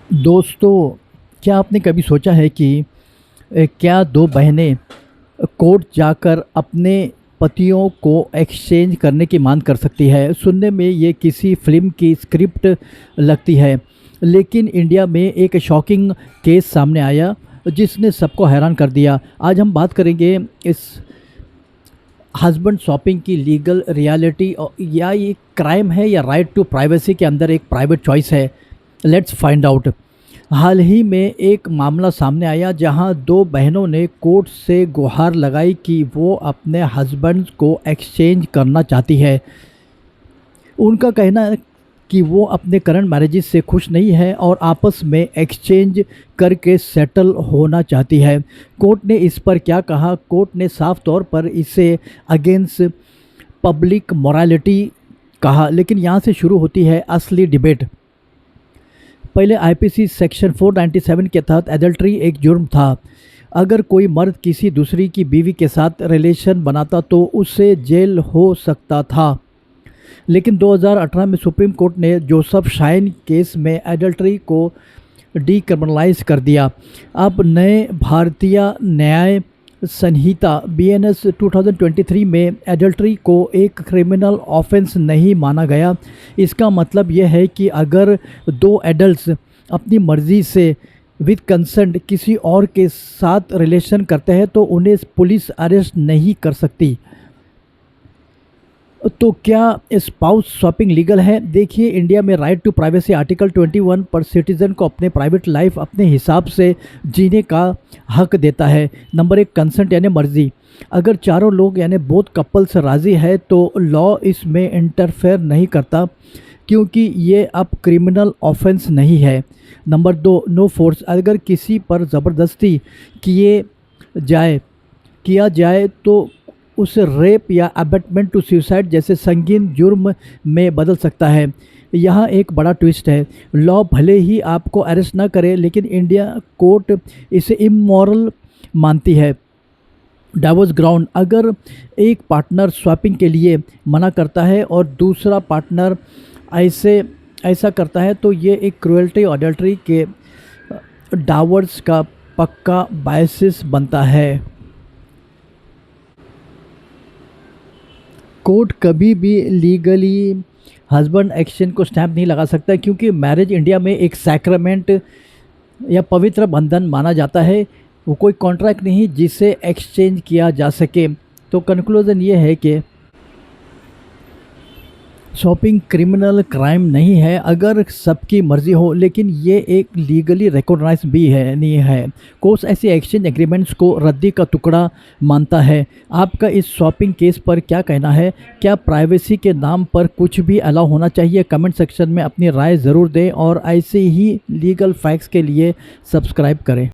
दोस्तों, क्या आपने कभी सोचा है कि क्या दो बहनें कोर्ट जाकर अपने पतियों को एक्सचेंज करने की मांग कर सकती है? सुनने में ये किसी फ़िल्म की स्क्रिप्ट लगती है, लेकिन इंडिया में एक शॉकिंग केस सामने आया जिसने सबको हैरान कर दिया। आज हम बात करेंगे इस हस्बैंड शॉपिंग की लीगल रियलिटी या ये क्राइम है या राइट टू प्राइवेसी के अंदर एक प्राइवेट चॉइस है। Let's find out. हाल ही में एक मामला सामने आया जहां दो बहनों ने कोर्ट से गुहार लगाई कि वो अपने हस्बैंड को एक्सचेंज करना चाहती है। उनका कहना है कि वो अपने करंट मैरिजेस से खुश नहीं है और आपस में एक्सचेंज करके सेटल होना चाहती है। कोर्ट ने इस पर क्या कहा? कोर्ट ने साफ तौर पर इसे अगेंस्ट पब्लिक मोरालिटी कहा। लेकिन यहाँ से शुरू होती है असली डिबेट। पहले आईपीसी सेक्शन 497 के तहत एडल्ट्री एक जुर्म था। अगर कोई मर्द किसी दूसरी की बीवी के साथ रिलेशन बनाता तो उससे जेल हो सकता था। लेकिन 2018 में सुप्रीम कोर्ट ने जोसेफ शाइन केस में एडल्ट्री को डीक्रिमिनलाइज कर दिया। अब नए भारतीय न्याय संहिता बीएनएस 2023 में एडल्ट्री को एक क्रिमिनल ऑफेंस नहीं माना गया। इसका मतलब यह है कि अगर दो एडल्ट्स अपनी मर्ज़ी से विद कंसेंट किसी और के साथ रिलेशन करते हैं तो उन्हें पुलिस अरेस्ट नहीं कर सकती। तो क्या स्पाउस शॉपिंग लीगल है? देखिए, इंडिया में राइट टू प्राइवेसी आर्टिकल 21 पर सिटीज़न को अपने प्राइवेट लाइफ अपने हिसाब से जीने का हक देता है। नंबर 1, कंसेंट यानी मर्जी। अगर चारों लोग यानी बोथ कपल्स राज़ी है तो लॉ इसमें इंटरफेयर नहीं करता, क्योंकि ये अब क्रिमिनल ऑफेंस नहीं है। Number 2, no force. अगर किसी पर ज़बरदस्ती किया जाए तो उसे रेप या अबेटमेंट टू सुसाइड जैसे संगीन जुर्म में बदल सकता है। यहाँ एक बड़ा ट्विस्ट है। लॉ भले ही आपको अरेस्ट ना करे, लेकिन इंडिया कोर्ट इसे इमोरल मानती है। Divorce ground. अगर एक पार्टनर स्वैपिंग के लिए मना करता है और दूसरा पार्टनर ऐसा करता है तो ये एक क्रुएल्टी और अडल्ट्री के डाइवोर्स का पक्का बायसिस बनता है। कोर्ट कभी भी लीगली हस्बैंड एक्सचेंज को स्टैंप नहीं लगा सकता, क्योंकि मैरिज इंडिया में एक सैक्रामेंट या पवित्र बंधन माना जाता है। वो कोई कॉन्ट्रैक्ट नहीं जिसे एक्सचेंज किया जा सके। तो कंक्लूजन ये है कि शॉपिंग क्रिमिनल क्राइम नहीं है अगर सबकी मर्जी हो, लेकिन ये एक लीगली रिकॉग्नाइज भी है नहीं है। कोर्ट ऐसे एक्सचेंज एग्रीमेंट्स को रद्दी का टुकड़ा मानता है। आपका इस शॉपिंग केस पर क्या कहना है? क्या प्राइवेसी के नाम पर कुछ भी अलाउ होना चाहिए? कमेंट सेक्शन में अपनी राय ज़रूर दें और ऐसे ही लीगल फैक्ट्स के लिए सब्सक्राइब करें।